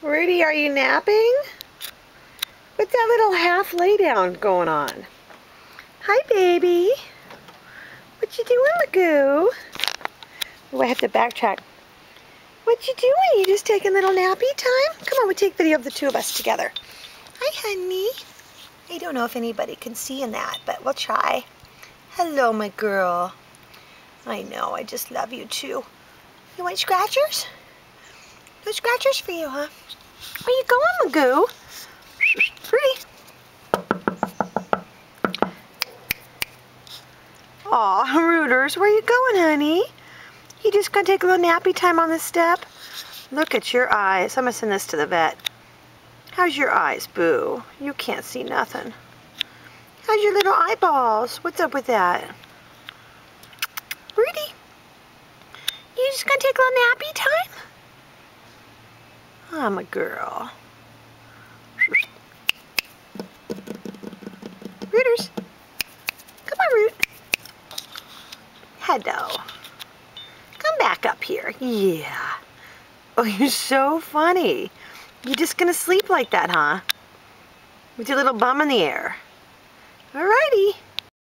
Rudy, are you napping? What's that little half lay down going on? Hi, baby. What you doing, Magoo? Oh, I have to backtrack. What you doing? You just taking little nappy time? Come on, we'll take video of the two of us together. Hi, honey. I don't know if anybody can see in that, but we'll try. Hello, my girl. I know, I just love you too. You want scratchers? No scratchers for you, huh? Where you going, Magoo? Rudy. Aw, Rooters, where you going, honey? You just gonna take a little nappy time on the step? Look at your eyes. I'm gonna send this to the vet. How's your eyes, Boo? You can't see nothing. How's your little eyeballs? What's up with that? Rudy, you just gonna take a little nappy time? I'm a girl. Rooters. Come on, Root. Hello. Come back up here. Yeah. Oh, you're so funny. You're just gonna sleep like that, huh? With your little bum in the air. Alrighty.